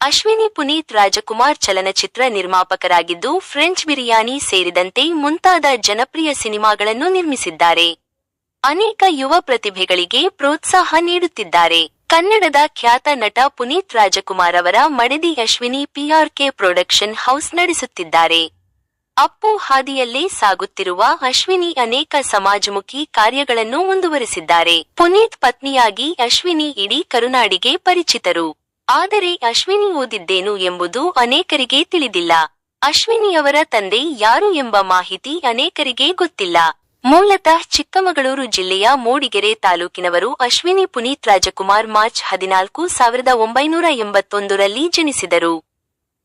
ಅಶ್ವಿನಿ ಪುನೀತ್ ರಾಜಕುಮಾರ್ ಚಲನಚಿತ್ರ ನಿರ್ಮಾಪಕರಾಗಿದ್ದು ಫ್ರೆಂಚ್ ಬಿರಿಯಾನಿ ಸೇರಿದಂತೆ ಮುಂತಾದ ಜನಪ್ರಿಯ ಸಿನಿಮಾಗಳನ್ನು ನಿರ್ಮಿಸಿದ್ದಾರೆ. ಅನೇಕ ಯುವ ಪ್ರತಿಭೆಗಳಿಗೆ ಪ್ರೋತ್ಸಾಹ ನೀಡುತ್ತಿದ್ದಾರೆ. ಕನ್ನಡದ ಖ್ಯಾತ ನಟ ಪುನೀತ್ ರಾಜಕುಮಾರ್ ಅವರ ಮಡದಿ ಅಶ್ವಿನಿ PRK ಪ್ರೊಡಕ್ಷನ್ ಹೌಸ್ ನಡೆಸುತ್ತಿದ್ದಾರೆ. ಅಪ್ಪು ಹಾದಿಯಲ್ಲೇ ಸಾಗುತ್ತಿರುವ ಅಶ್ವಿನಿ ಅನೇಕ ಸಮಾಜಮುಖಿ ಕಾರ್ಯಗಳನ್ನು ಮುಂದುವರೆಸಿದ್ದಾರೆ. ಪುನೀತ್ ಪತ್ನಿಯಾಗಿ ಅಶ್ವಿನಿ ಇಡೀ ಕರುನಾಡಿಗೆ ಪರಿಚಿತರು. ಆದರೆ ಅಶ್ವಿನಿ ಓದಿದ್ದೇನು ಎಂಬುದು ಅನೇಕರಿಗೆ ತಿಳಿದಿಲ್ಲ. ಅಶ್ವಿನಿ ಅವರ ತಂದೆ ಯಾರು ಎಂಬ ಮಾಹಿತಿ ಅನೇಕರಿಗೆ ಗೊತ್ತಿಲ್ಲ. ಮೂಲತಃ ಚಿಕ್ಕಮಗಳೂರು ಜಿಲ್ಲೆಯ ಮೂಡಿಗೆರೆ ತಾಲೂಕಿನವರು ಅಶ್ವಿನಿ ಪುನೀತ್ ರಾಜಕುಮಾರ್ ಮಾರ್ಚ್ 14, 1981ರಲ್ಲಿ ಜನಿಸಿದರು.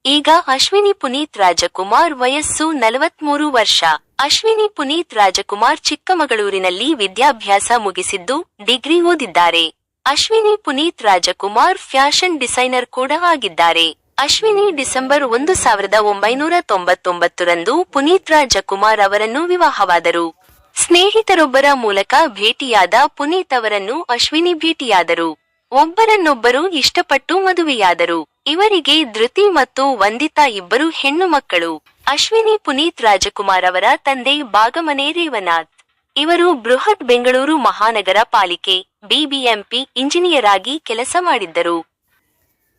ಈಗ ಅಶ್ವಿನಿ ಪುನೀತ್ ರಾಜಕುಮಾರ್ ವಯಸ್ಸು 43 ವರ್ಷ. ಅಶ್ವಿನಿ ಪುನೀತ್ ರಾಜಕುಮಾರ್ ಚಿಕ್ಕಮಗಳೂರಿನಲ್ಲಿ ವಿದ್ಯಾಭ್ಯಾಸ ಮುಗಿಸಿದ್ದು ಡಿಗ್ರಿ ಓದಿದ್ದಾರೆ. ಅಶ್ವಿನಿ ಪುನೀತ್ ರಾಜಕುಮಾರ್ ಫ್ಯಾಷನ್ ಡಿಸೈನರ್ ಕೂಡ ಆಗಿದ್ದಾರೆ. ಅಶ್ವಿನಿ ಡಿಸೆಂಬರ್ 1999ರಂದು ಪುನೀತ್ ರಾಜಕುಮಾರ್ ಅವರನ್ನು ವಿವಾಹವಾದರು. ಸ್ನೇಹಿತರೊಬ್ಬರ ಮೂಲಕ ಭೇಟಿಯಾದ ಪುನೀತ್ ಅವರನ್ನು ಅಶ್ವಿನಿ ಭೇಟಿಯಾದರು. ಒಬ್ಬರನ್ನೊಬ್ಬರು ಇಷ್ಟಪಟ್ಟು ಮದುವೆಯಾದರು. ಇವರಿಗೆ ಧೃತಿ ಮತ್ತು ವಂದಿತಾ ಇಬ್ಬರು ಹೆಣ್ಣು ಮಕ್ಕಳು. ಅಶ್ವಿನಿ ಪುನೀತ್ ರಾಜಕುಮಾರ್ ಅವರ ತಂದೆ ಬಾಗಮನೆ ರೇವನಾಥ್. ಇವರು ಬೃಹತ್ ಬೆಂಗಳೂರು ಮಹಾನಗರ ಪಾಲಿಕೆ BBMP ಇಂಜಿನಿಯರ್ ಆಗಿ ಕೆಲಸ ಮಾಡಿದ್ದರು.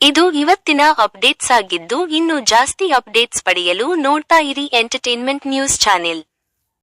ಇದು ಇವತ್ತಿನ ಅಪ್ಡೇಟ್ಸ್ ಆಗಿದ್ದು, ಇನ್ನು ಜಾಸ್ತಿ ಅಪ್ಡೇಟ್ಸ್ ಪಡೆಯಲು ನೋಡ್ತಾ ಇರಿ ಎಂಟರ್ಟೈನ್ಮೆಂಟ್ ನ್ಯೂಸ್ ಚಾನೆಲ್.